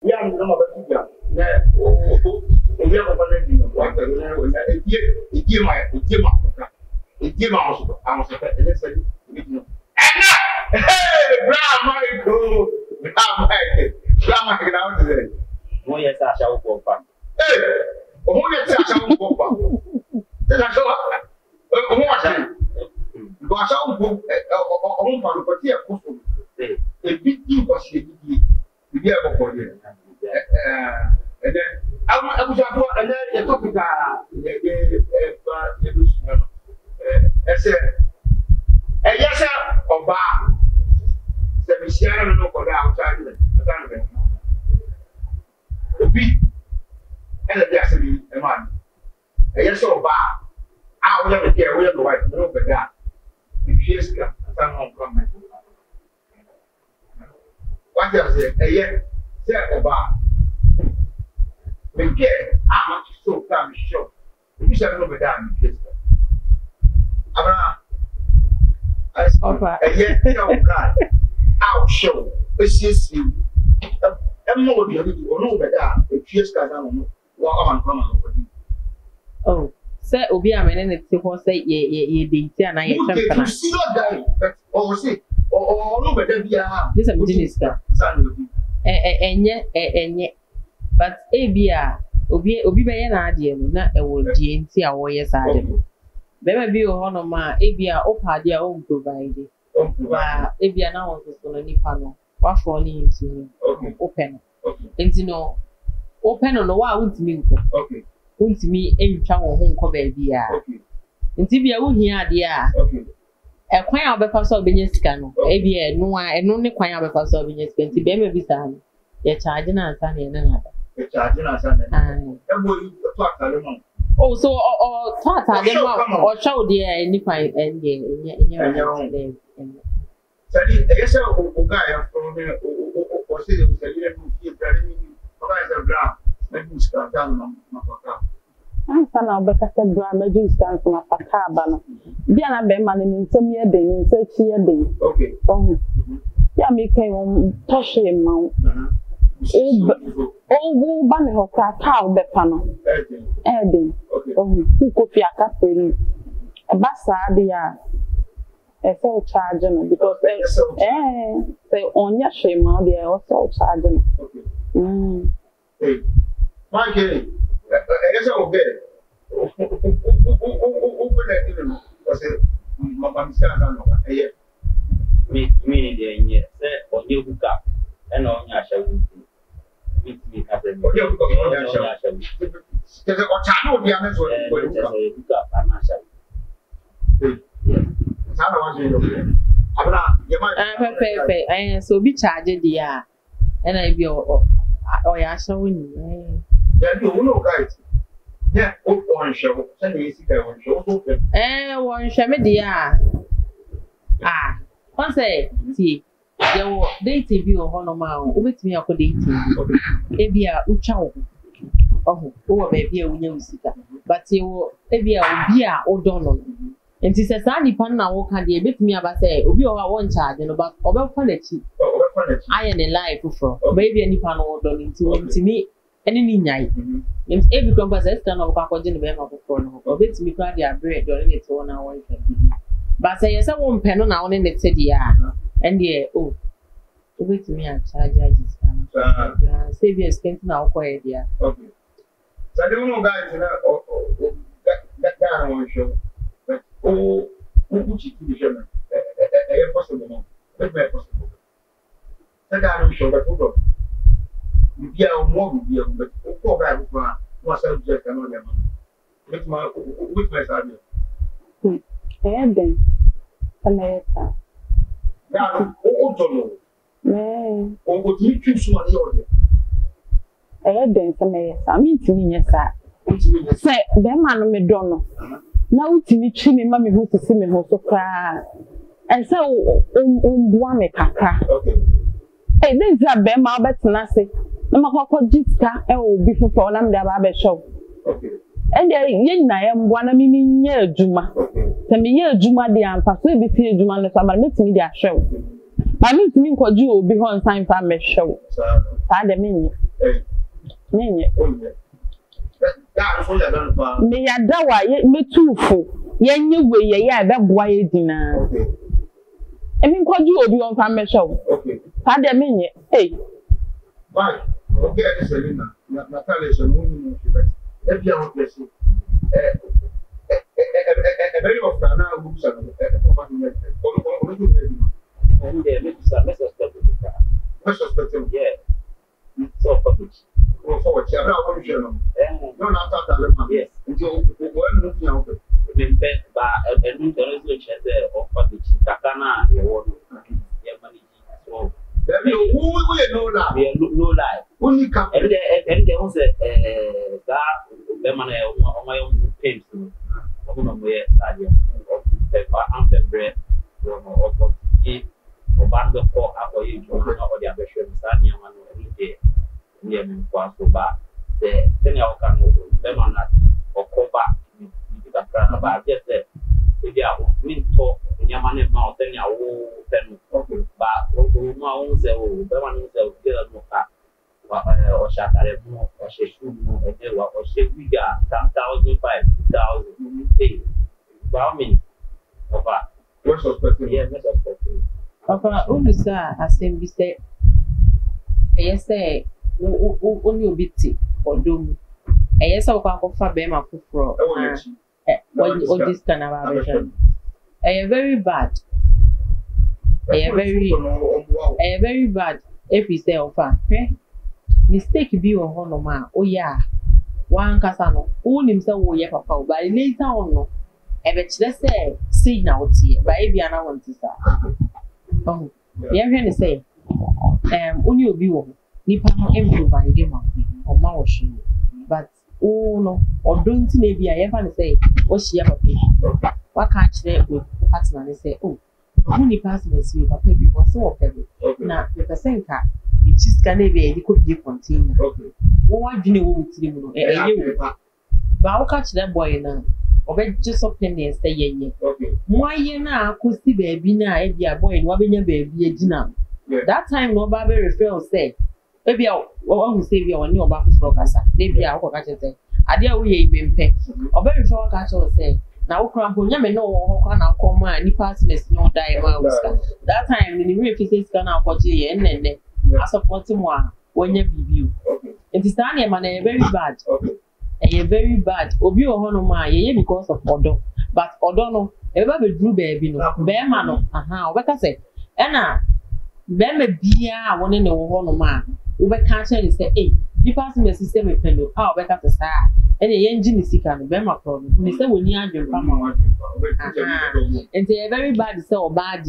Yeah, I'm not about to we have a valid what give my house. I was a let's say, hey, Michael, Michael, out today. One year, I shall go back. Hey, who gets a shall go back? Then I go up. Because I will go for the a big deal was the year before you. And then I was a topic I said, yes, sir, or bar. The Michigan no go outside the Obi and the Jackson, a man. Yes, or bar. I will never care where the wife no but that. If she is some comment. What does it? A year, sir, or bar. But care, how much so come short. You shall know that in case. I saw a year, I'll show. It's just you. I'm more than you know better. If she's got on what I'm coming. Oh, sir, Obi, I'm in it to say, ye, did, and I am see not die, but or say, or no better be a this a minister. And yet, but Abia, Obi by an idea, not a word, GNC, our way side. Baby be on ma ebia opa dia o provide ba ebia na won so no nipa no wa for ni into open enti no open no wa untimi nko untimi entwa wo ho nko ba bia enti bia wo hia ade a e kwan a obefa so obenya sika no ebia eno ne kwan a obefa so obenya sika enti be me bi sa no ye charge na ansa na ene na da ye charge na ansa na e bo yi to akale mo. Oh, so Tata, them or show the any fine and yeah. Sally, yes, sir, who guy from there or say, I'm son of Becca drama, you stand from a cabana. Diana Beman in some year day, in 30 year day. Okay. Oh, yeah, me came on Toshi Mount. Oh, Bunny Hotel, cow, the panel. Eddie, who could be a captain. A bastardia. A full charging because they on your shame, they are also charging. My kitty, I guess I'll get it. Meaning, yes, or you hook up and on your show. So be charged the and I be or ya showing. Yeah, you know, guys. Yeah, one show. Send me one show. One shamedia. Ah, one say, see. Your dating view of Honoma, with me for dating. Ebia Uchow. Oh, baby, we know Sika. But you, Ebia, Bia, or Donald. And this is a sunny pan now, can be a bit me about say, Obi or one charge and about over quality. I am a life for baby any pan or Donald to me any night. And every compass can of Pacodin Bema of Corno, or bits me cry their bread during its 1 hour. But say, yes, I won't pen on our in the city. And yeah, oh, wait to me and charge this save your skin now, quiet, yeah. Okay. So I don't know, guys, that down on show. But oh, who should be sure? Possible, but very possible. That down show, but hold on. You be our more, but poor guy was just another man. With my son. Then, America. Now, oh, oh, would you choose one order? Then, I mean to me, yes, sir. Say, the man me don't now to me, chimney, mammy, who to see me, who to cry. And so, one make a crack. Hey, then, Zabema, but Nancy, no matter what Jiska, oh, before for them, the barber show. And I am one of me near Juma. Tell me, Juma, the answer, so be Juma, the summer, make me their show. Ma mi timi nkoju obi ho nsan fa mehwe. Sa de menye. Menye. Me ya dawa ye metufo. Ye nye we ye ya be boa ye dina. Emi nkoju obi ho nfa mehwe. Okay. Sa de menye. Why? Okay, Selena. Natalia is a woman. If you are not very often now looks at So public. Forward, no, not that. Yes. Until when looking out. Remember, but a new resolution of public. Takana, you want your money. So, who will know that? We no lie. Only come And there was that lemon on my own paint. I'm where I'm the bread or band of four apple you or the other show, Sanya man, every day. Near me, pass over the senior can lemon or come back. About just that. If you are mean talk in your money mouth, then you are but my own self, the one who sells no car. Or shut at more, or she should move, or she we got 10,000, 5,000. Wow, me. what's suspecting? Yeah, Mr. Suspecting. Papa, Ubisa, as in we say, yes, say, only a bit or doom. Yes, I'll go for Bema for all this kind of aversion. Very bad. Very bad. If we say, mistake be on Honoma, oh yeah. One Casano, own himself, oh yeah, papa, but later on, no. Let's say, see now, tea, but if you are not want to start. Oh, yeah, can say, only a view, Nipa improve by them or Mawashing. But, oh no, or don't maybe I ever say, what she ever paid. What can't you with partner and say, oh, only passing the sweet, but maybe was so heavy. Now, with a same car. Which is can be a could be a container. What do you know to do? But I'll catch that boy now. Or just open and say, yeah. Why you now could see baby now if you are boy and wobbling baby a dinner. That time no baby refer say, maybe I'll say you are new about Frogasa. Maybe I'll catch it. I dare we even pay. Or very short catch or say, now crumple, you may know how can I come and Nipas miss no die. That time in the real physics can out for G and then. I support him when you review. It is done a man very bad. A very bad. Obi or Honoma, ye because of Odo. But Odono, ever be drew baby no. Bear man, what I say. Anna, Bear me be one in the Honoma. Over catcher and say, hey, you pass me a system with Pendo. I'll back up the star. And the engine is sick and Bema problem. We say when you are your farmer. And they are very bad, so bad.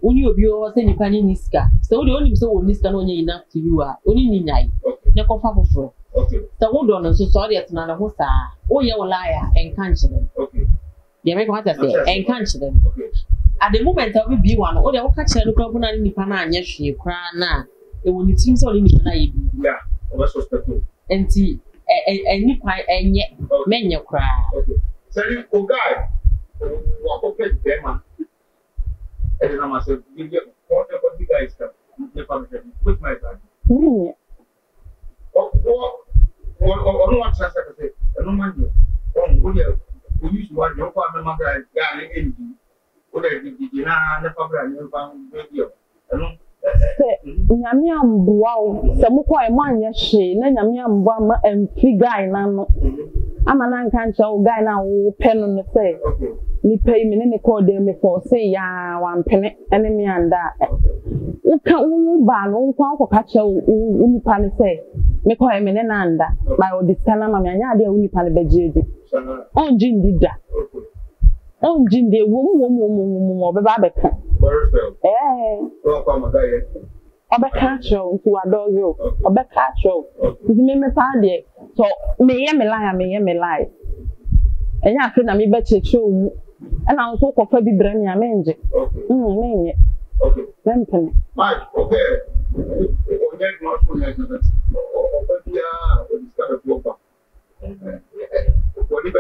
Only of you was any penny niska. So the only so niska only enough to you are only night. Never for. The old one so sorry at none of us are. Oh, you're a liar and can't them. They make what I say and can't them. At the moment, I will be one. Oh, they'll catch a look up on any pana and yes, she cry now. It will it seems only me. Yeah, what's suspecting? And see. And you quite and yet men you cry. So you go guy walk up with them and then I must say, give you what the guys come with my time. Or no one says, no man, who used to want your father, mother, guy, and you the public and found radio. Nyame amboa wo se mokọ e manye hwe na nyame amboa ma amfi guy na no ama na nka nche wo guy na wo pe no se ni pay me ne call dem me for say ya wan pene ene me anda wo ka wo ba no wo kwa ka che wo ni pa ne se me ko e me ne na anda ba o di sana ma me anya de wo ni pa ne beje di on jindi da on jindi wo be ba be ka catch you to adore you. Catch you. It's me party. So me lie. And I feel me bet you. And I also for the brain I mean. Okay. Mike, okay. What you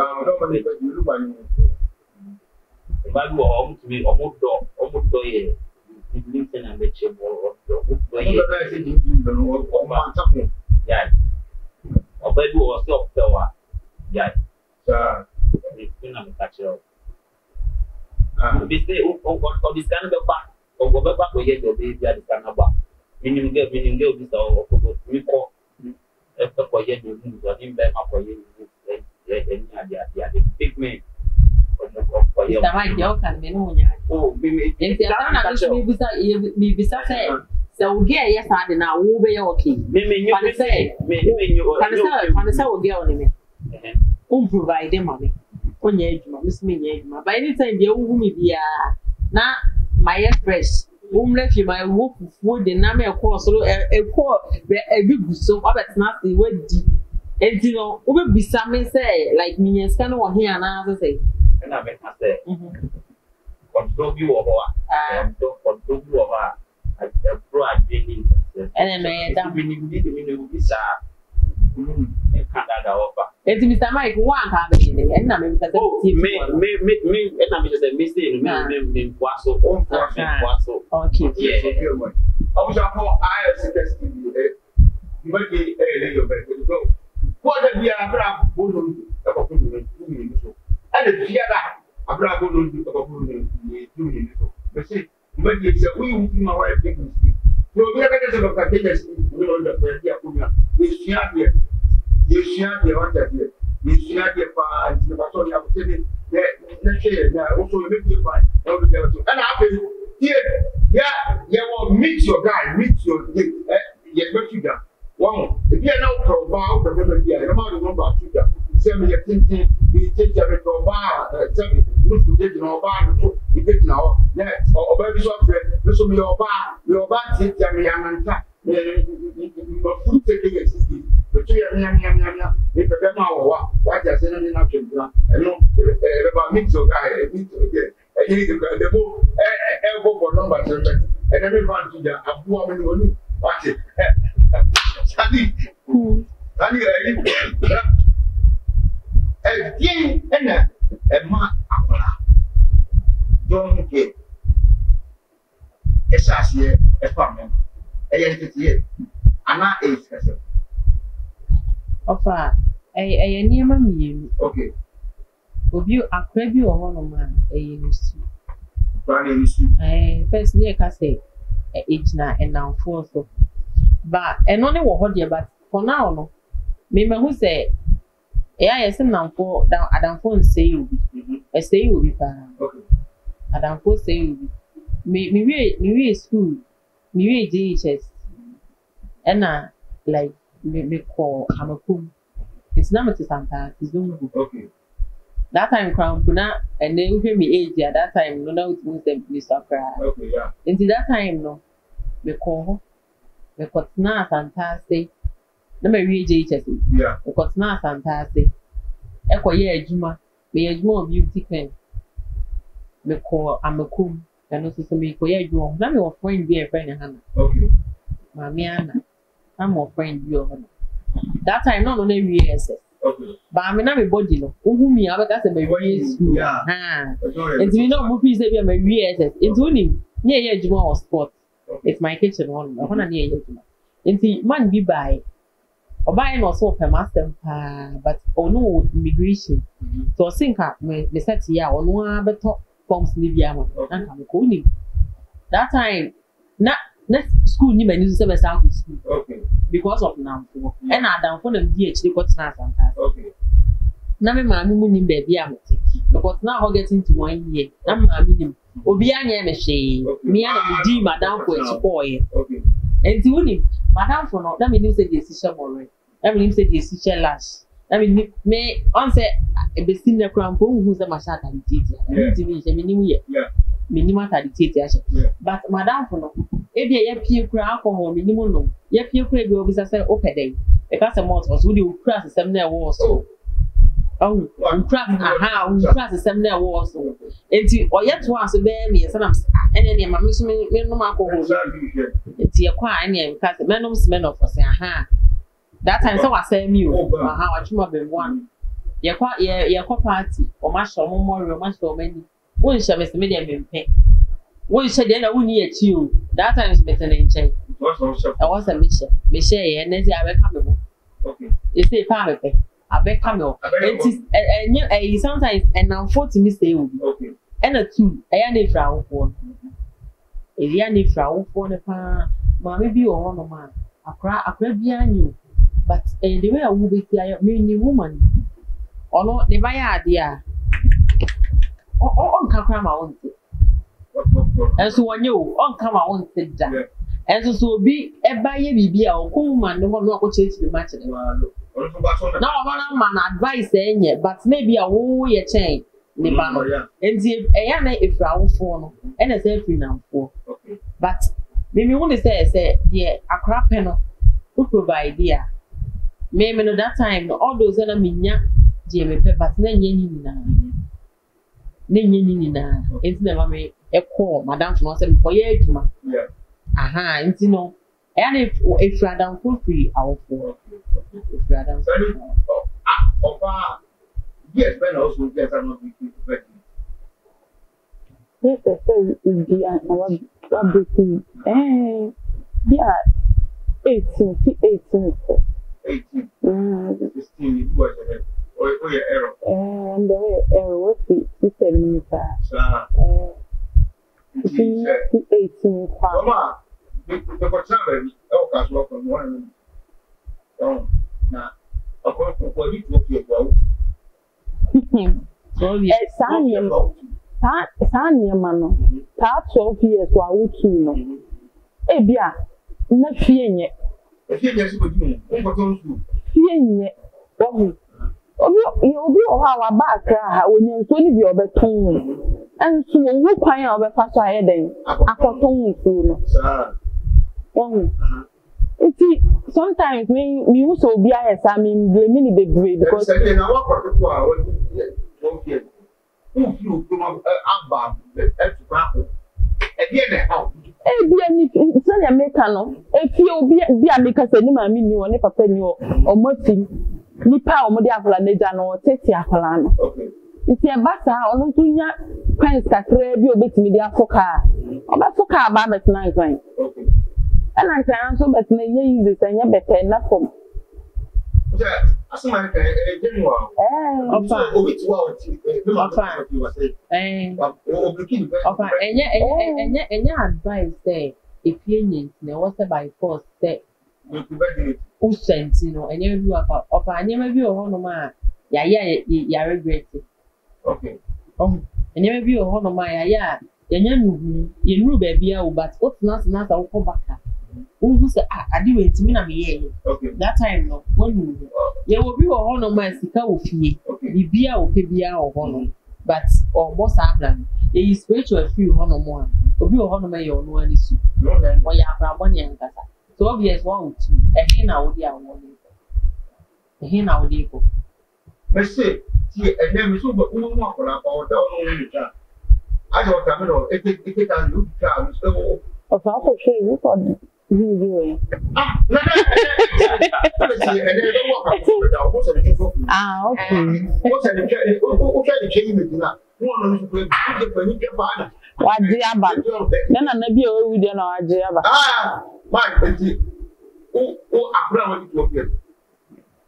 don't want to look at you. But you are to be almost here. Listen and let you go. Yeah. Or bed was so power. Yeah. Sir, it's not catch up. This day, or this kind of back, or go back or get your baby at the kind of back. Meaning, this or recall. After for yet, you move, or in back for you. Big man. Oh, maybe so get yes, I did now. Who be okay? Maybe you say, provide them money. On your miss me, by any time you will be now my fresh. Left you my wolf food, the name of course, a big so that's not the word. And you know, we will be something say like me and scan one here and I say. And I make my say, control you over, don't control you over. I pro adrenaline. And then that meaning visa in Canada offer. It's Mr. Mike one having and I mean, me, and I'm just a mistake. Me, Wasso, on Wasso. Okay, yeah. I was I suggest you might be a little bit. What if we are about and the theater, a bravo will do about 2 minutes. But see, when it's a we my wife taking sleep. So we have a lot of containers in the you share here. You share the water here. You share the fire and the battery of city. Next year, also make you find all the devil. And I here, you will meet your guy, meet your date. What you done? One, if you are now for about the river here, I'm out of number 2. Send me a thinking, we take a little bar, tell me, look to take your bar, you get now, or baby software, listen to your bar, take me and tap. Food taking a city, but you are if a demo or what I said in action, and no, about meet your guy, meet again, and you need the book, elbow for numbers, and everyone to the woman, watch it. Sandy, again, and a man, don't get a sassy, a farmer, a entity, and I is herself. Offer a near me. Okay. Will you a preview or one of man a used to? First near Cassay, age now and now 4 so. But and only what here, but for now, no. Maybe who say, yes, and now for down Adam phone say you be a say you be okay. Adam phone say you be me school, me JHS, and like me call I'm a cool. It's not to Santa, it's don't go. Okay. That time crown puna and then we me age at that time, no doubt most them please cry. Okay, yeah. Until that time, no, me call. Because now fantastic. Let me read JHS. Yeah. Because now fantastic. Echo ye juma. Me a juma beauty queen. Me call I'm a coom. And also to me, ye juma. Let me your friend be a friend in Hannah. Okay. Mammy Anna. I'm your friend you. That time not only reassess. Okay. But I mean, I'm a body no. Who me? I got a baby school. Yeah. And we know movie say we are reassess. It's only yeah juma or sport. It's my kitchen one. I want to near you. Inti man be by. Or buy no so per master, but oh no immigration. So I think me set here on one better forms Libya. And I'm calling. That time, not school ni many school. Okay. Because of now. And I don't want them DH they got snacks and that. Okay. Now me mama mu ni baby am. Because now I get into 1 year. Now mama ni obi anya me hwe me ana me di madam for expoye okay enti woni madam for no that mean say dey sisha more that mean say dey sisha lash that mean me on say e be sin na kran ko hu say masha ta dititi enti me se me ni mu ye me ni ma ta dititi a but madam for no e be ye pie kra alcohol me ni mu no ye pie kra be obi say opedai e ka say mouth was we dey kra say na e wo so oh crack system there was so enti oyet to aso be me say am ene ne ma me so me no ma ko ho enti e kwa ene ka say menom smell of say that time so was say me o wa twuma be one Yakwa party, or my show more, or my show many. One shall miss medium in pay. One shall then a winnie at you. That time is better than change. I was a Michelle, and then I will come. Okay. You say, Father, I bet come up. And sometimes, and now 40 mistake will be. Okay. And a two, a yanny frown for. A yanny frown for the pan, mammy be or one man. I cry behind you. But the way I will be here, meaning woman. Or not, the my idea. On come out. And so when you on come out, said that. And so be a buyer be a cool man, no one will change the matter. No, man advice saying yet, but maybe a woo ye chain. And if a yana if I for and as every now for. But maybe only say, yeah, a crap panel who provide dear. Maybe at that time, all those enemies, Jimmy Peppers, Nina, it's never made a call, Madame from us and for ye. Aha, and you know, and if you are down for free, I'll for if you are down. Yes, Ben also gets I'm not yes, I say it be what breaking. Yeah, 18. 18. 16 was or your error. And the way error was 7 18. Mama, the whatever, Elkas welcome one. Now, according to what you took your vote. Sanya mano, ta 12 years wa wutu no. Ebia, na fie nye. Fie nye sibo di mo, ko to fie nye. Obi oha wa ba akra ha onye nso ni bi obeton. Enso wo kwan a obefa so aye den. Akoton nso no. Sometimes me also be I mean blame me the because and I say, I'm so better than you use and you're better enough for as my general. And your advice say, if you need to what's by force, say, who sent, you know, and you of I never view a honor. Yeah, regret it. Okay. And never view a honor. Yeah, you knew baby, but what's not a walk back. Who say, I do it to me, that time, no, when you will be a honor, my sister will fee, be a or honor, but or boss Ablan, there is spiritual free honor more, or be a honor my own one issue, or you have one young cassa. So obvious 1 or 2, a hen out there, a hen out there. Let's say, and then we saw but one more for our down. I don't know if it can look down, so. Of our shame, you you okay. What's the change with that? What Diaba? Then I never be with you now, Diaba. Ah, my, oh, I'm going to look at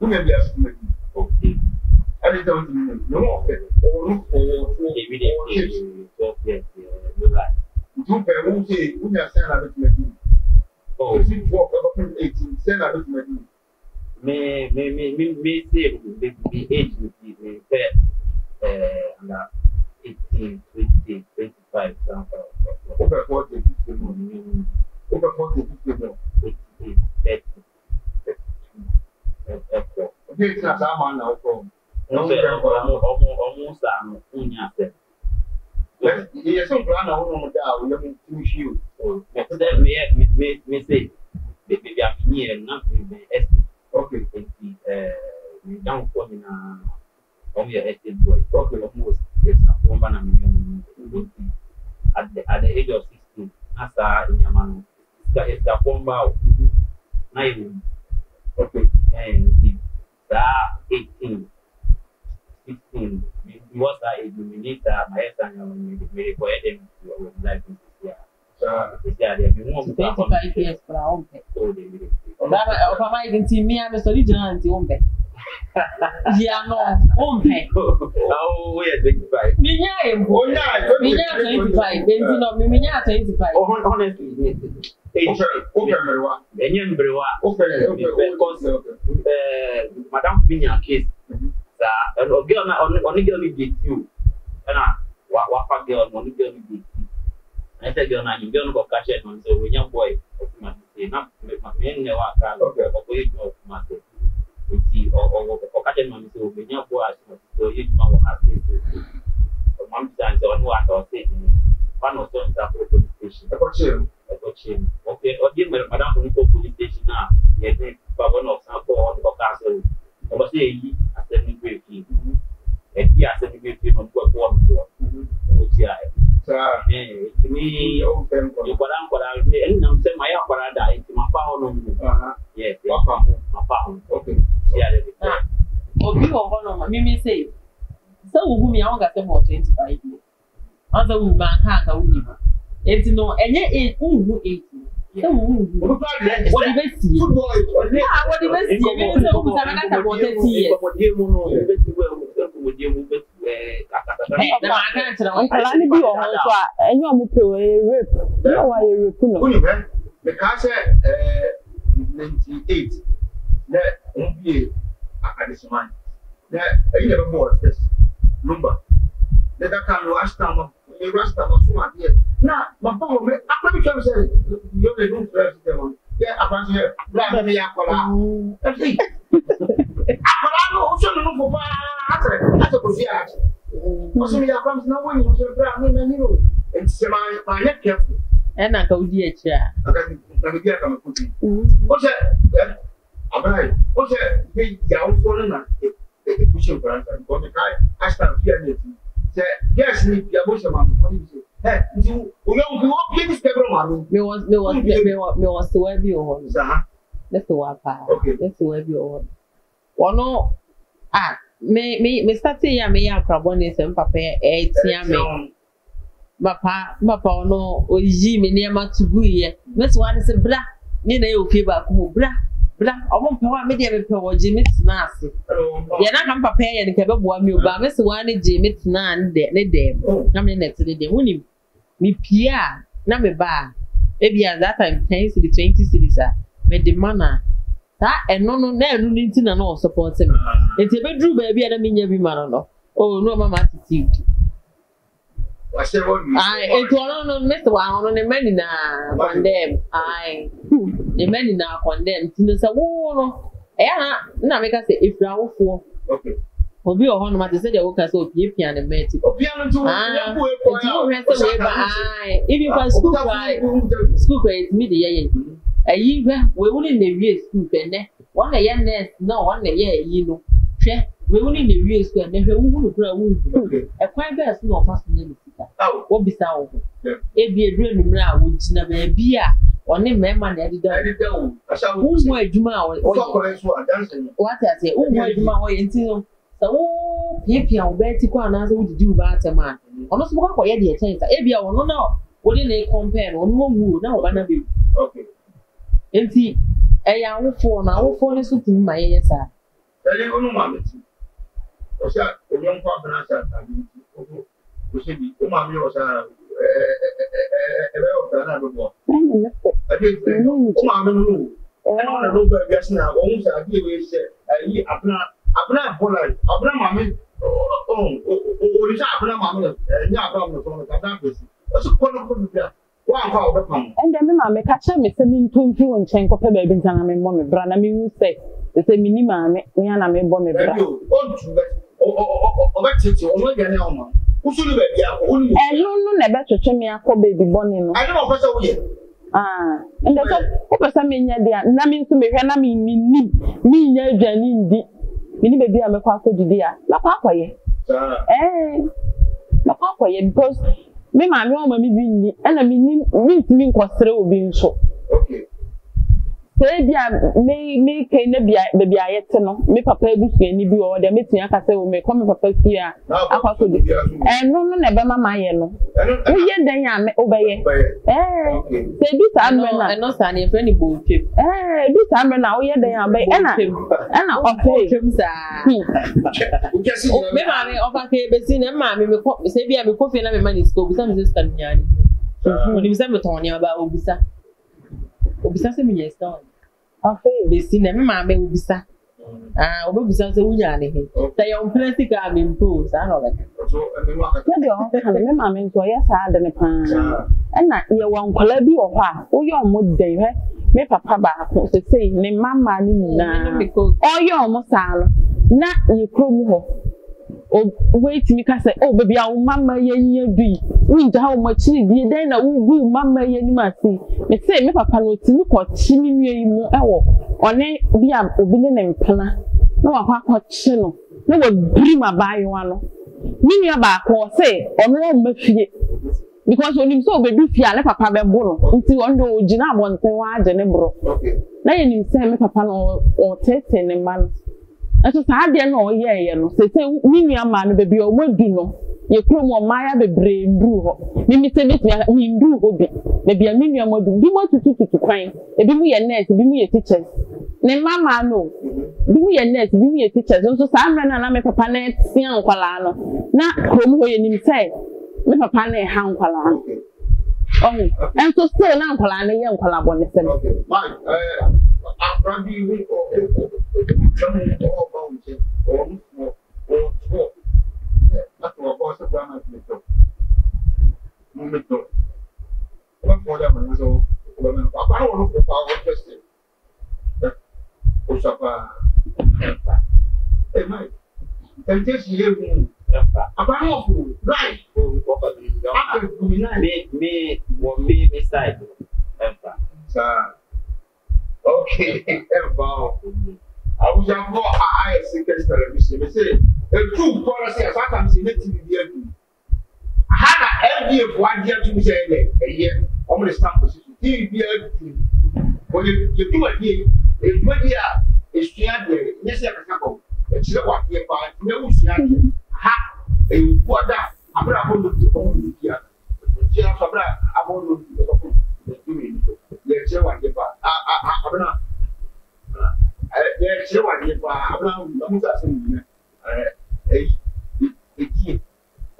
who may be asking. Okay. I don't know. No, oh, is it 18? Send a bit of me say the age would be fair under 18, 20, 25, over 40, 50 more. Over 40, 50 more. 28, 30. Okay, it's not a man now from. Almost yes, some plan on that. We have to shoot. Me say, maybe I'm here, not with the estate. Okay, we don't call in on your estate boy. Okay, almost it's a woman at the age of 16. After in your man, it's a bomb 9. Okay, and that 18. 18, was that a minister, my son, made for Eden life. Yeah, there be more 25 years for our own pet. Of my agency, me, I'm a original and the own pet. Yeah, no, own pet. Oh, we are 25. Minya, 25, Benzino, Minya 25. Honestly, Madame Binya case. Girl, only girl will get you. And what girl, only girl will get you. I said, girl, you don't go catch it on so when young boy, not my men never can or wait no matter. Or catch it on so when young boy, so you know what happens. Mom stands on what I was saying. One or two staff for police station. I got you. Okay, or give Madame from the police station now. Yes, but one of some or castle. I was saying, I said, you great king. And he has a great king on what one for. To me, you put on what I'll be, and I'm saying my opera into my power. Yes, my pound. Okay, yeah, or you or honor, Mimi say. So, whom you got them for 25 years. Other woman can't go with you. It's no, and yet it who 80. What the best see? What the best see? Maybe so who's having a about 30 years. The man can't tell Kalani bi o ho so a enyo mo pe o rape. No why you rape no. Uni be because 98 na mbie adesman. Na ayi na be more first. Number. Let that come last time. You rest on so much here. Now, my phone, I probably can say, you don't dress them. Yeah, I can say, Brother, me, Aquala. That's it. Aquala, also, no, for that's a procedure. Also, me, I come no one, you say, Brother, you it's my neck careful. And I go, dear chair. I can get a cookie. What's that? What's that? Big young foreigner. It's pushing for us. I'm going to try. I start fearing. Yes, me, I was a man. Hey, you won't get this camera, man. Me was to wear your own. That's the one part. Okay, that's the wear your own. One no, me start saying, me ya carbon and papa, me. Papa, no, or ye me near my to be. Miss one is a bra, neither you feel back, bra. I won't power me there with Jimmy Nasty. You're not come prepare and keep up one meal, but Miss One Jimmy Nan, the I mean, that's the day. Wouldn't me Pierre, number bar. Maybe at that time, 10 to the 20 cities, made the manner. That and no, need to know support him. It's a bedroom, baby, and I mean, every man. Oh, no, my attitude. I said, what it's one on Mr. One on the men now condemn. The men now condemned. Tina said, oh, no, make us say if you are for. Okay. Will be a honor matter said, the workers will be piano and medic. Piano if you can school grades, media. A year, we only in the real school, and one a young nurse, no one a year, you know. We only in the real school, and never would grow. A quite best no first name. What be sound? It be a dream, would never be a one name, man, I did. I shall who's my Juma or what I say, oh, my Juma, until so, Pippy and Betty Quan answer what to do about a man. Almost walk away the chance. Ebia or no, wouldn't they compare or no wood now, one be okay. And see, a young phone, our phone is with my yes, sir. Tell you, no, mamma. Was that a young partner? We should be, Mammy was a I did, Mamma, I don't know, but yes, now, almost I give you say, I'm not polite. I'm not mammy. Oh, it's not mammy. Yeah, problem. What's the point of that? And then mamma catch me sending 2 and change of baby and I'm a mommy, brother. I mean, you say, the same minima, me and I'm a bomb. And you never to me a baby bonnie. I don't know. And that's what I mean. That means to me, when I mean, me, Janine. Mini baby, I'm a quack of the dear. La papa, la papa, because me, my mom, and I mean, me was through being so. Okay. say me can be baby I yet no me papa ebusu ani bi o de metin aka say o me come papa fi a akwaso di no na mama ye no wo ye dan ya me obeye say bi sa me na no sa na friend bo twem bi sa me na wo ye dan ya be na ofe twem sa me ma me ofa ke be si na ma me ko say bi a me ko fi na me mani sko bi sa me sister nyani oni bi sa me ton ya ba obisa se me yes down ofe be si na me ma me obisa obisa se wunya ne he say on plenty ka me mpo sa na obeka so me wa ka de o kan me ma me nto ya sa de ne pa na ye wan kola bi o ha wo ye o mo den he me papa ba ko se sei ne mama ni nyina o ye o mo sa no na ye krom ho wait me ka say baby a mama ye nya bi we nja ha mo chiri bi den na wu mama ye ni ma si me say me papa no ti mi ko chi mi nua yi mu ewo one bi a obi ne mpana na wa kwa chi no na wa biri ma ba yi wa no mi nua ba ko say ono o ma fie because onim so obedu fie ale papa be bo no nti ondo ogina abonten wa age ne bro na ye nim say me papa no o tete ne man eso sa de no ye no se minua ma no bebi o madu no ye krom o maya bebre ndu ho mi se mi ndu ho bi bebi minua madu bi mo tutu kwan ebi mu ye nurse bi mu ye teachers ne mama no bi mu ye nurse bi mu ye teachers so sa amra na me papa na tia nkwala no na krom ho ye nim say me papa na ha nkwala no and so still na nkwala na ye nkwala bo ne se Randy, we all about it, or that's what boss of Brahma movement. What for them? So, I don't know if our question. Osapa, hey, and just here, about right. Me beside okay, I was a more high secret television. They say, the two policy as I can see it in the end. I had a MD of 1 year to say a year, almost stamp position. When you do a year, a 20 year is shared, yes, I can go. It's what you buy, no share. Ha, a water, I'm going to own here. Just I'm going to let's say what you buy. Let's say what you buy. I'm not saying a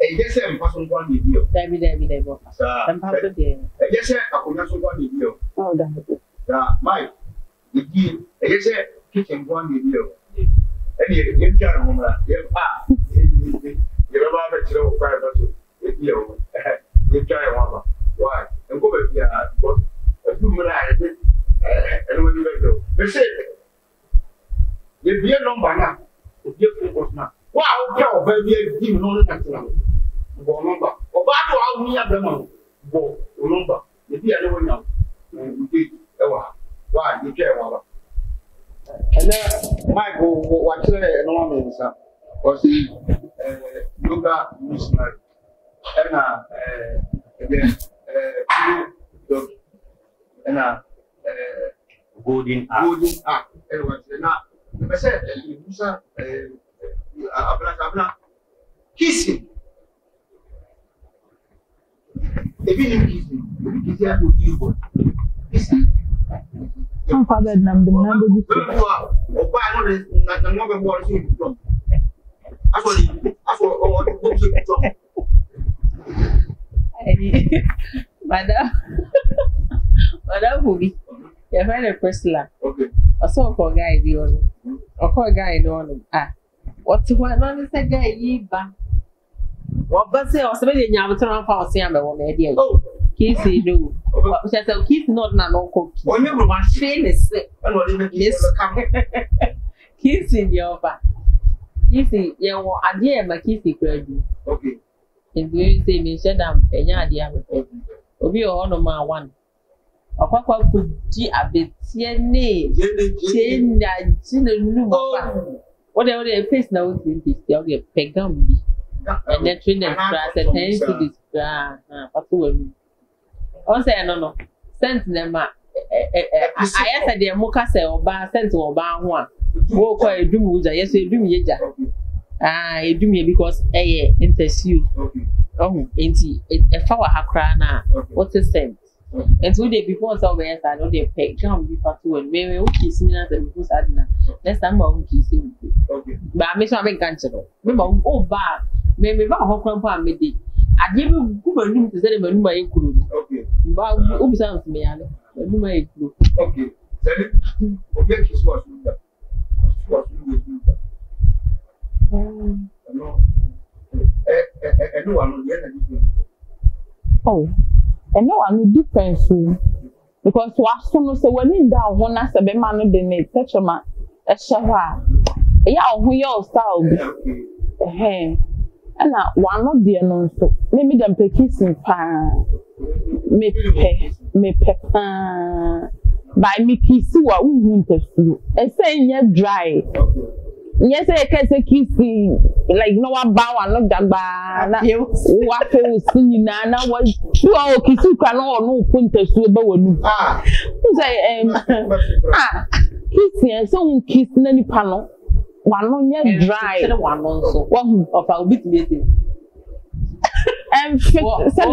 yes, I'm passing one video. David. I'm part of the yes, I could not one video. Oh, Mike, the deal, yes, kitchen one video. And you can't remember. You're about to know 5 video. You try one. Why? And go back here. But you and when you go, they say, if you are number now, if you are now, wow, baby, you know that number. Or back to our near the month. Number. If you are the one now, you why you care about. And then Michael, what's the normal answer? Was he yoga missionary? And again, and golden app. And what's the now? I said, you said, kissing. If you kissing, you have to do kissing. I'm father number number. Or buy another board. That's what Madam Bobby, you find a Priscilla. Okay. I saw a guy doing, or call a guy doing. What's what? Not is a guy, ye ba. What but say, or somebody in your turn for Siam or media. Oh, Kissy, no. Kiss not an uncle. Or never my shame is sick. Yes, kissing your back. Kissing your idea, my kissy could do. Okay. If you say me, shut down, and your idea. Obi o no ma one. Okwakwa kuji abetie ne. Chenda chine nu ba. What they face now is this the pegam bi. And then train and class attend to this. What we. On say no. Send them I said the Moka say or bar sent to Oba one. Walk a doom with a yes, a doom yeja. I do me because interview. Oh, ain't it a flower hakrana? What's the sense? And 2 days before so I know they pay come before 2 and maybe kiss me as a because I didn't. Next time I'm kissing. But I miss my cancer. Remember, oh, bar, maybe about how come I made it. I give you good room to say my include. Okay. But who sounds me? I do my include. Okay. Tell it. Okay, kiss what you do. What you do. No. Oh, and no one different because what soon say when in down one as a man of the name, touch a man, a shower. Yeah, we all style. And one of the non so maybe them pe kissing pan me pepper by me kiss what we want to and saying you're dry. Yes, I can say kissing like no one bow and look that bad. What was singing now? What you are kissing can all no punter so about say kissing so kissing any panel. One on your dry one also. One of our bit meeting. And fit said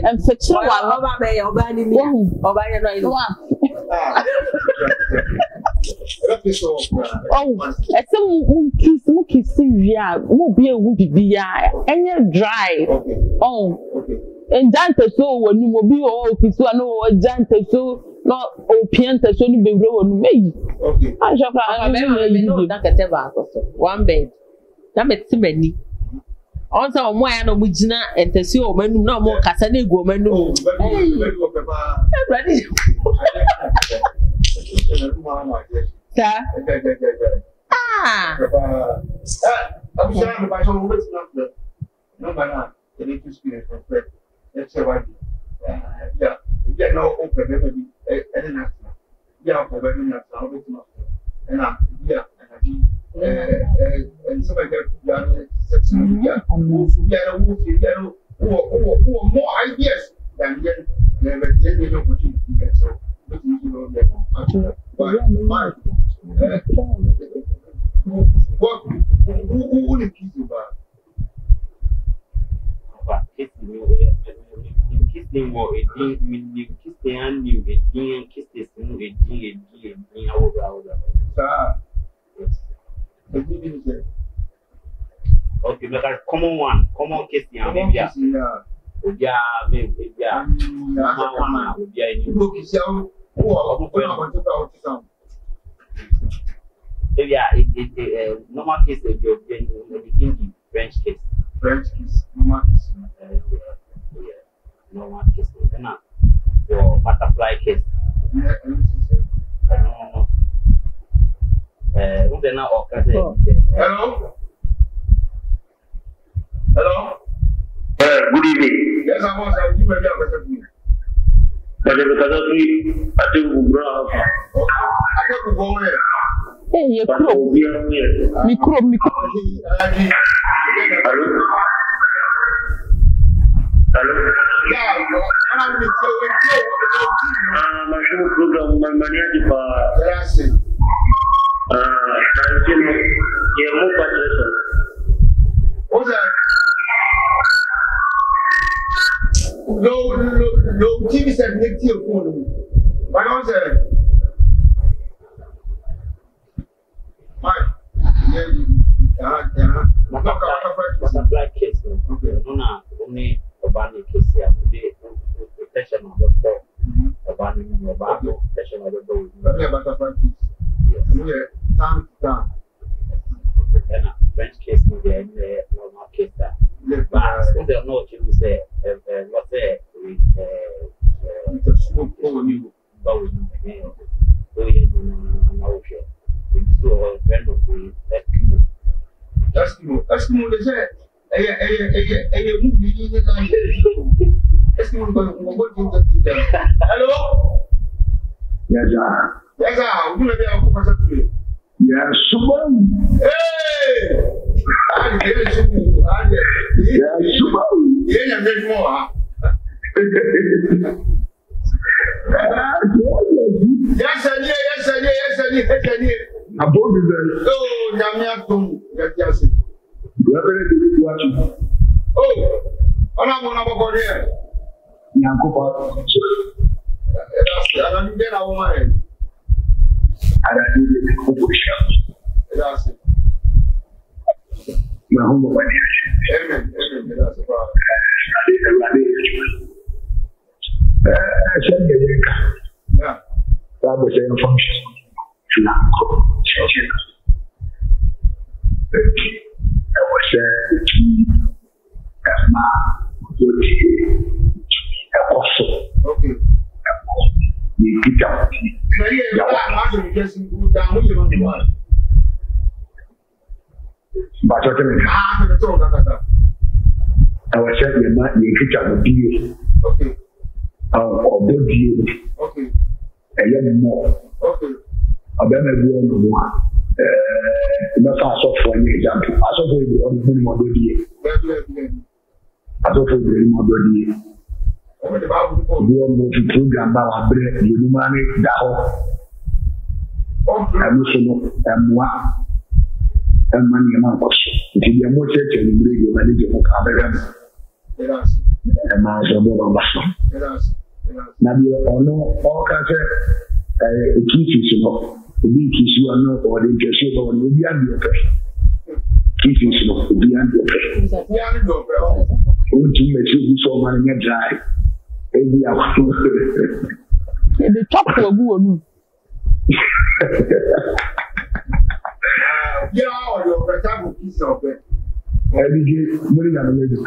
and fit one over by your body or by your one. Oh, some kissing, yeah, will be a woody be and you're dry. Oh, and Dante so when you will be all kiss one or Dante so not opienta so you be roll me. Okay, I shall know that ever one bed. That makes too many. Also, more and Mujina and the seal menu no more Casane woman. Ready. I'm sorry, but I don't know no matter the latest experience from Fred. Let's say what yeah, no open maybe any national. Yeah, for very national, and so I get section media who more ideas than yet never the opportunity to get so. But my what who the people about? Kissing more a day, you kiss the hand, you a day, and kiss the spoon, a day, okay, but a common one, common kiss, maybe. Yeah, maybe. Yeah, look, it's young. Yeah, normal case, you're getting French kiss. French kiss, normal kiss. Yeah, normal kiss. Your butterfly kiss. Yeah, no. Who's the now? Hello? Hello? Good evening. Yes, I was. I will give you a but because of me, I think we'll grow up. I think we'll go there. Hey, you're cool. Micro. Hello? Yeah, I'm with you. My show program, my manager, gracias. What's that? No, TV said next year phone. Why not say? Butterfly case. Okay. No, only about the case here. The protection of the four. About the protection of the door. Butterfly case. Yes. Time to time. French case, maybe normal case. But still, they know what you say. What's it? Smoke over you. Eskimo, they say, hello? Yes, sir. Yes, sir. We're going to be able to say, yes, sir. Hey! Yes, sir. Yeah, there's more. Ejani. Abodu then. Oh, Namia Tum, Yasi. Reverend did watch. Oh, I'm on a body. Yankopa. I don't get our mind. And I do the operation. That's it. My home of Amen. That's a problem. Yeah. That was a function. I was a key as my apostle. Okay. You pick up. But what I was saying, you pick up the deal. Okay. Or the deal. Okay. A little more. Okay. A better deal one. That's also for an example. I saw for you on the minimum of the year. I saw for the minimum of the year. You are moving program about bread, you money, that I'm also not and money among us. If you are more church and you bring your manager for Cameron, and my son, now you are no all kinds of kisses, you know. The big kiss you are not, or the interest or the beyond your person. Kisses, you know, beyond your person. Oh, to make you so money dry. Maybe I was the top for a woman. Yeah, or your example piece of it. every day, more than a minute.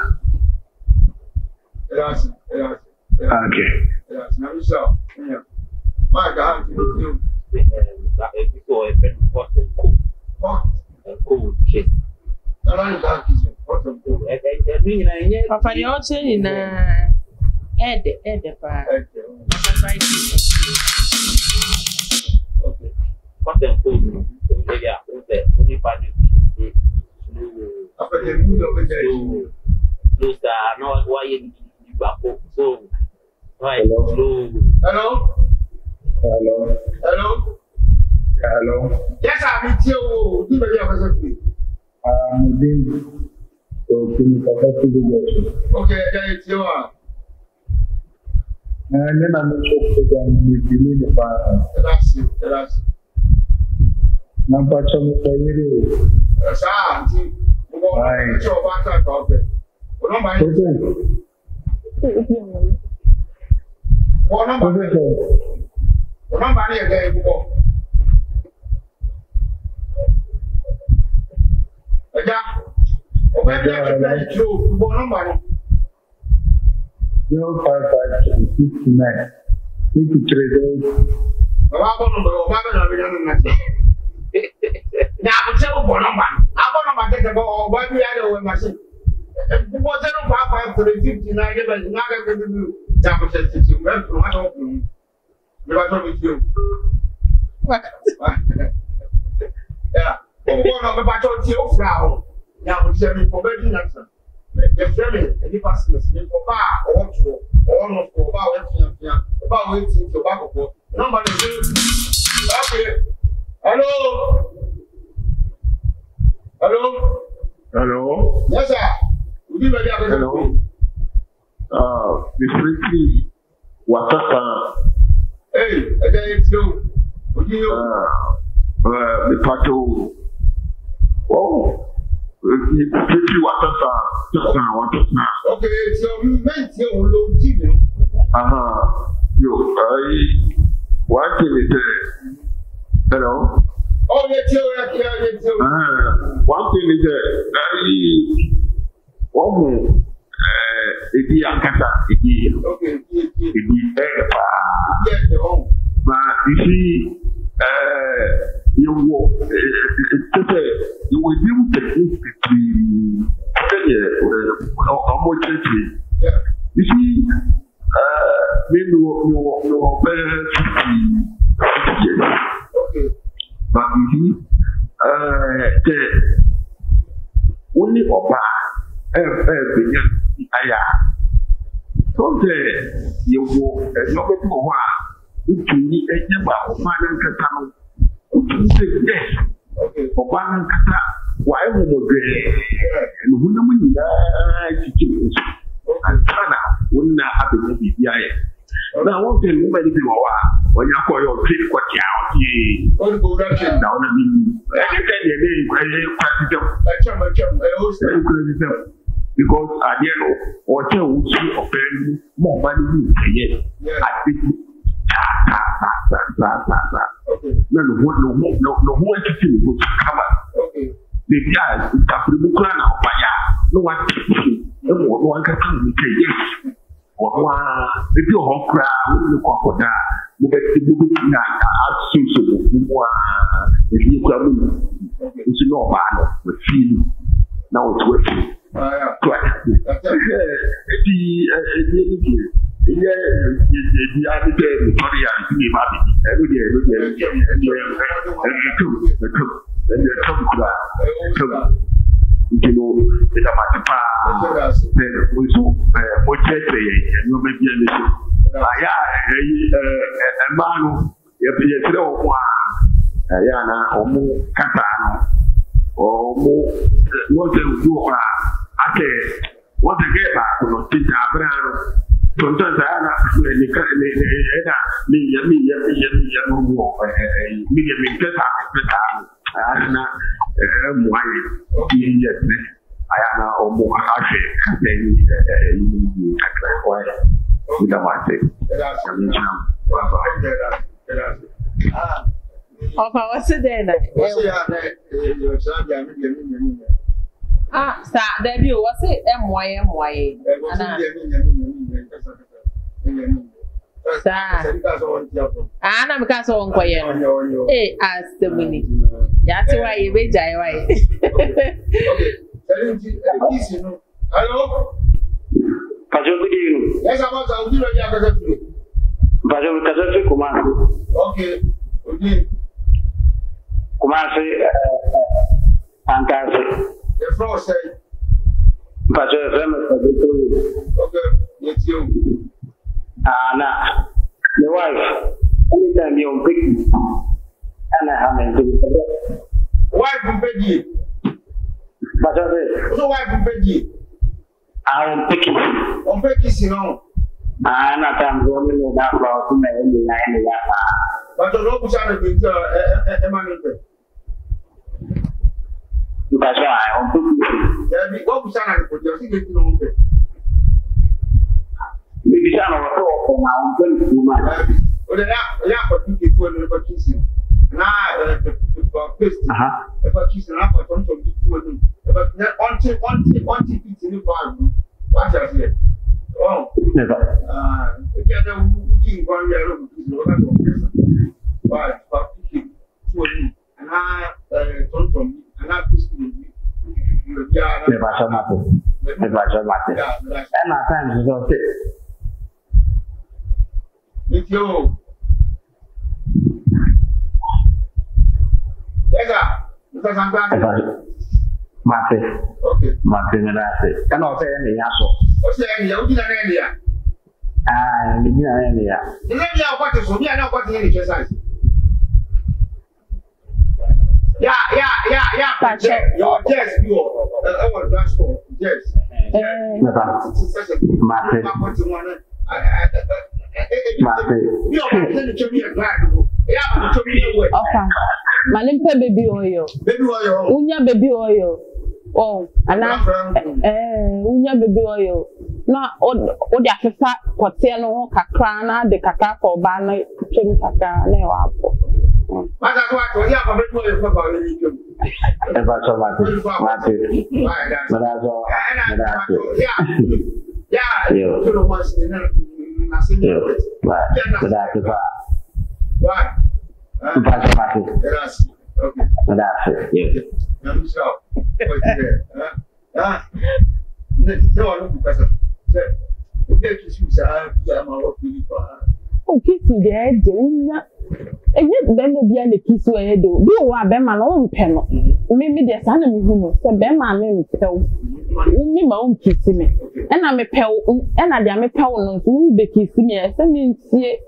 Yes. Okay. Yes, now we saw. Yeah. My God, you that before a bit hot and cool. hot. A cold kiss. I like that is hot and cold. Papa, you're also in Ed, Okay. Hot and cold. Maybe I put the only part of kiss. After the mood of the Slow star, not why you back up. So, right, Hello. slow. Hello. Yes, I meet you. Do the other thing. Moving to the Okay, then it's you are. and then I'm not sure if you need the fire. That's it. Number two, Auntie. Right. It's your back of it. What am I? What am I again? Zero 55 53 days. Now, I'm telling you, I'm going to get about what we had over machine. What's 055 59? Not going to do that. You went from my home. You are talking with you. Yeah. One of the battle to flower. Now, I'm telling you, for better answer. The family, and the passengers, for bar or for all of about waiting to back up. Nobody okay. Hello? Yes, sir. Hello. The freaky water. Hey, it's you. The pato. Oh. Freaky water. Okay, so you meant your low TV. One thing is hello. Oh, yes. One thing is Okay. But you see, you will deal technique between almost you see, maybe you 50 years. Okay. But you see, only Oba so you will not go into the say yes. Okay. Oban kata wa e mo dwe. No hu na mu ni na chichi. Antana wonna abenya bibia ye. Na won tell me many people wa onya ko yo treat ko tia o ti. On go reaction down na ni. E ke dey dey practice. Because at the end or tell you offend more money yes. I think okay. No who is to cover. Okay. The guy is capable now fire. No one can come and say yes. Or if you home crowd, you look for that. You get to do it now. If you come, it's no bad with feeling. Now it's working. What the get back to no teach Abraham. Sometimes I am Debbie, what's it? MY. Anna, because on quiet. Eh, as the money. That's why you wait. Hello? Yes, I'm about to do it. Okay. The floor say. Okay, it's you. Nah. The wife. Anytime you're big, and I haven't been. Wife from Peggy. No wife from Peggy. I am picking. On Peggy, you know. I'm not going that far to me. But the local channel is emanated. That's why I'm picking. Yeah, what was I for your signature on the maybe channel for now, very too much. Well, yeah, but you get one of the kissing. Now, if I kiss an apple, don't talk to them. But until it's in the bar, what I said. Oh, never. Yeah, one year old is but picking to me, and I don't from me, and I kiss me. Never shall matter. And my time is okay. With you. Yes, sir. Because I'm glad. Mate. Okay. Mate, me that's it. Can I say any answer? What's the idea? What did I say? The lady I got to me, I know what the exercise. Yeah. Your yes, you our transport. Yes. Baby oil. Unya baby oil. Oh, unya baby oil. Na o dia fefa kote no kakra na de kakra ko ba na twem kakra na e wa apo. But that's why we have a bit more about it. Oh, kissing the edge. And yet, Ben will be on the kiss where do. You are Bema own pen. Maybe there's an enemy who said Bema may tell me my own kissing me. And I'm a pell, and I am a pell who be kissing me. I mean, see,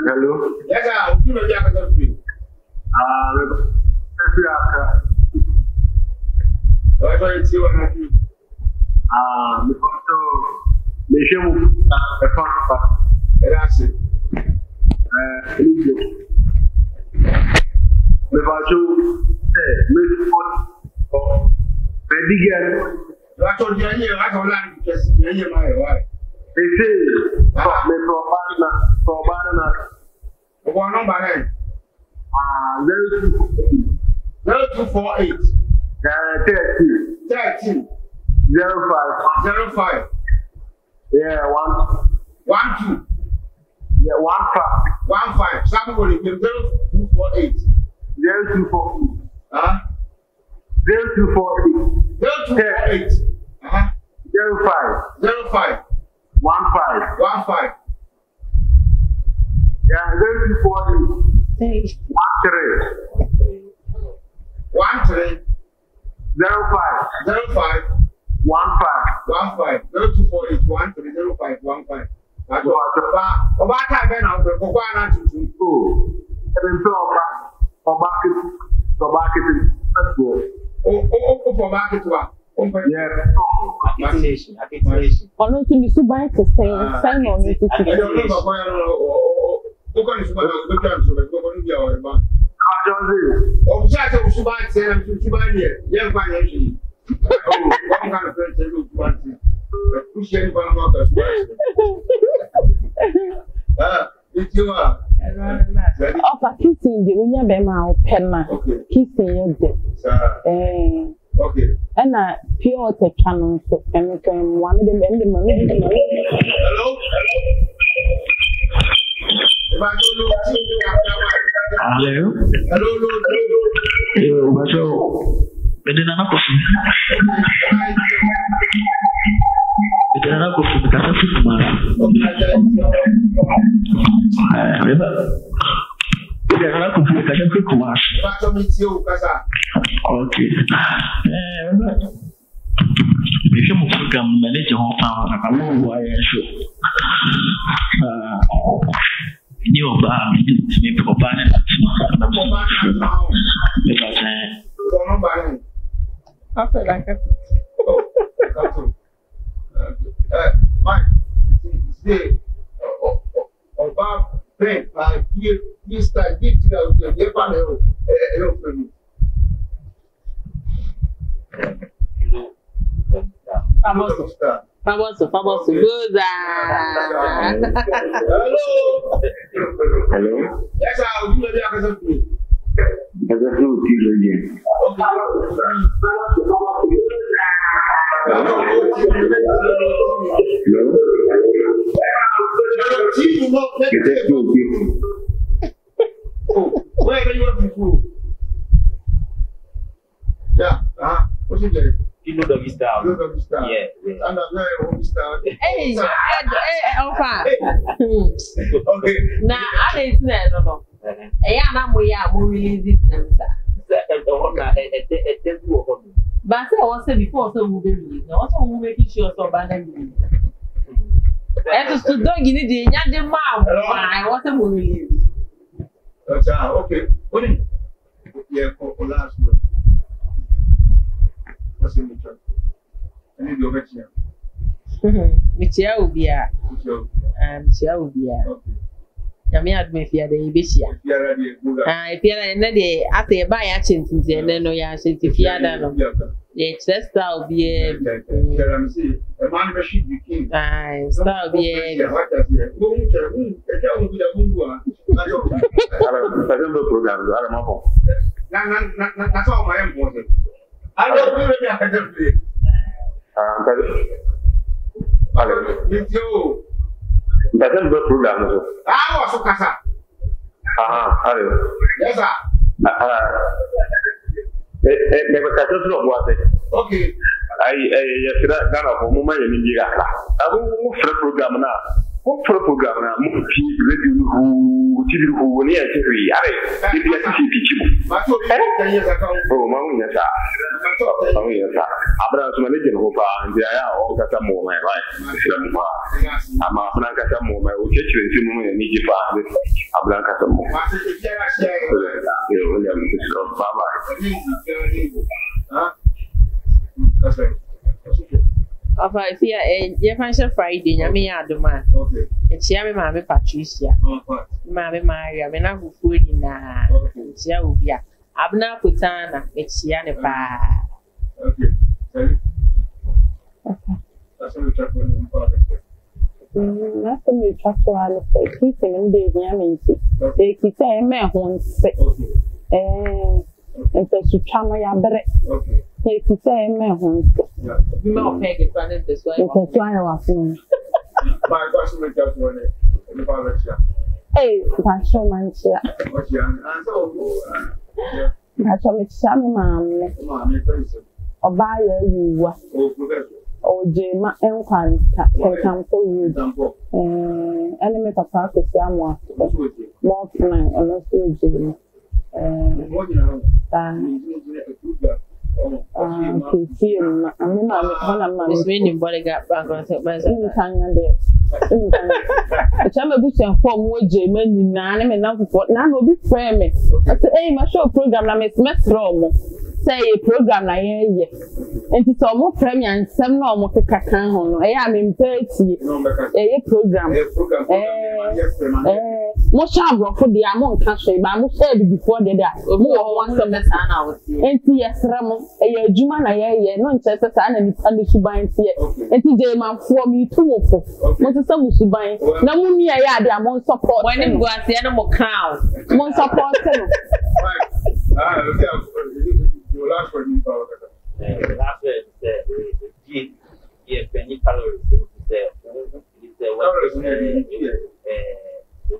Hello. Yes, sir. You know, you have to do. That's why it's you and I. Because the show a fun. That's it. Without you, make fun of Pedigan. That's what you're here. I don't like because you're here, my wife. They say, for banana. What number then? 0248 13 05 Yeah, 12 Yeah, 15. Somebody give 0248 0248. 0248 05 15. Yeah, 0248. 13 13 05 15 0248 13 05 15. That's what about time now. Go on to for marketing. For marketing. Yeah. Accreditation. Ọ̀nà tún ní Subai ti sẹ́yìn ọ̀nà ti ti. I don't know about why I don't know. What is Subai? What kind of Subai? What kind of Subai? Oh, just a Subai say I'm Subai here. Yeah, fine actually. Oh, what kind of friends are you Subai? Push anyone more than Subai. It's you are. Ọ̀pá kìsìn di onye bẹ́ẹ̀ máa pẹ́ ma kìsìn yẹn dẹ̀. Okay. Ẹna pure water twa no nso ẹnìkan mu wa mi de ma. Hello. Hello. Yo, baso. Bede na kofi. Kasa fitu mara. Okay. If you program manage your town, I can why I show. You are me propane. After like that. Mike, say, about Ben, you start getting out your panel. Famoso. Good. Hello. Yes, I'll do the other thing. Where are you people? Yeah, what's it there? You know the style. Yeah. I'm not very home style. Hey, Alpha. Okay. Now, I didn't say no. I am release this. But I was before so we release. Now, also we making sure so bad and to don't give it the young mom. I wasn't release. Okay. What is yeah, for last one. What's in the church? I need your lecture. Michia will be a Michia will be a Yami had me fear the Ibishia. If you're another, after a buy action, and then no, yeah, since if you are done, yes, that will be a man machine became. Style be a that's all my important. I don't do any academic. It's you. That's a good program. I was so casa. Yes, sir. Never catch us not what it. Okay. I said that for moment in India. I will for a program now. What for a program now? Who near Terry? I did the teaching. But 10 years ago. Oh, Mamma, yes, Oh, yes, Abraham, so many people and they are all got a moment, right? I'm a Blanca moment, which is in Egypt. A Blanca moment. Afa if you fancy Friday, nyame adoma. Echia me maame Patricia. Maame Maria, me na Obofour ni na. Echia obi a. Abna kutana, echia ne pa. Okay. That's what we're talking about. That's what we're talking about. He's saying they nyame nti. They say me ho nse. Nse chama ya bere. Okay. They say me ho nse. You know peg it running this way. It's why I was My question is just one in the power. Hey, that's so much. What's your answer? That's what it's Sammy Mam. Obaya you or Jema and can for you. Enemy papa to Samoa. More tonight, and also Jim. It's meaning bodyguard background. A chama bucha form wo German na na me na obi frame me. I say hey my show program na me semester say a program na ye. Enti so mo frame ansem na mo keka kan ho no. A me mpeti. Program. Mo sha brofo dia mo nka so ba mo say before the day. Mo wo one semester na wo. Enti yesra mo adwuma na ye no nche se sa na ni suban tie. Enti je man fo mi tu wo fo. Some suban na muni ya de amon support when him go ase na mo crown mon support no you last for me power last word the penny calories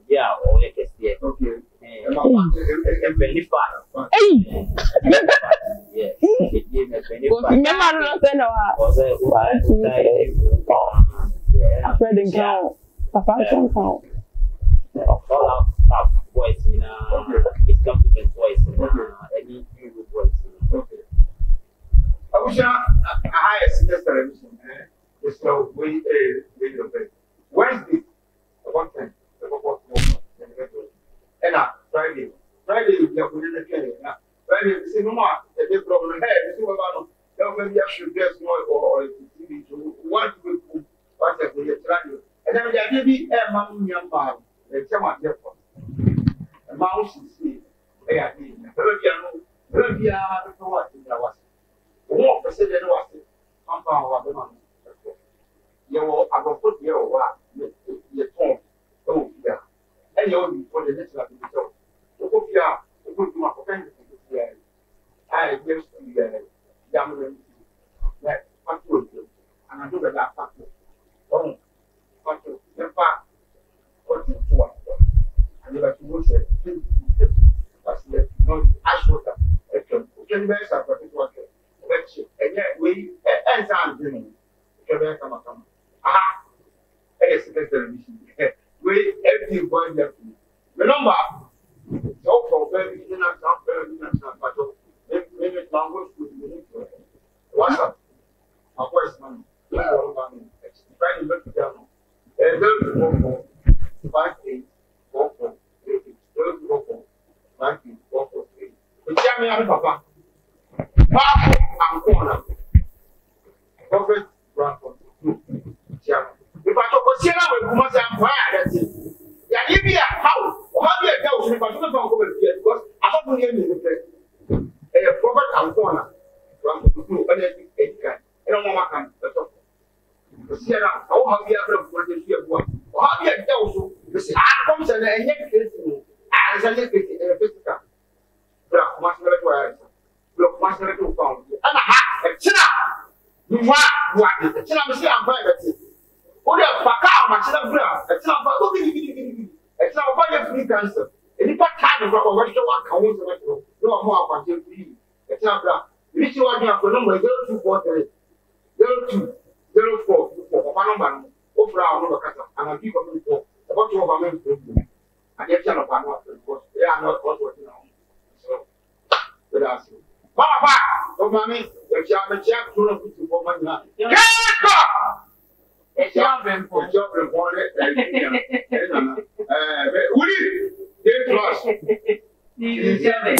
yeah or you can see okay penny fat Fred and count. Papa don't count. All out voice in it's compliment voice any new voice. Okay. I wish I had a serious television. So we Wednesday, one time, and Friday, we are going to the Friday, we see no more. The problem here, we see about maybe I should guess more or TV to want to go. What if we try you? And then we are giving a man, young man, a chairman, therefore. A mouse is see, they are being a very what in the was. Walk the city was it. Compound of the man. You will have a foot your what? Your phone. Oh, yeah. And you'll for the next level. So, if you are, you put my friend to the I guess the young that factor, and I do that factor. Oh, factor, in fact, what is what? And if I can say, that's the no actual action. Can you make a particular action? And yet we ends on doing it. Come. Aha, a secretary. We everything going there. Remember, so for very but maybe language would what's up? Of course, man. Trying to look at them. And they'll go for 5 8 4 4 8 they'll go for 5 8 4 4 8. The German Papa. Papa and corner. Prophet Bradford. German. If I talk about Sierra, we must have fire. That's it. Yeah, if you are how you are down, if I don't go here because I don't hear me in the place. A prophet and corner. From the blue, and then I don't want to come. Sierra, how have you ever put this here? How you are down? You see, I come to the next case. I say, let's get a physical. Black must never wear. Look, must never do found. And a hat, a chin. You want the chin? I'm saying I'm private. Only a paca, my chin, a chin, but look at you. It's not a free cancer. And if I can't go over to one council, no more content free. It's not black. Which you are here for number 0243 02 04 for one over our number cutter, and I'll give a report about your government. And yet, you're not because they are not working on. So, with us. Papa, oh, mammy, Jam to for my life. It's your brain for Job reported. Woody, they trust. you.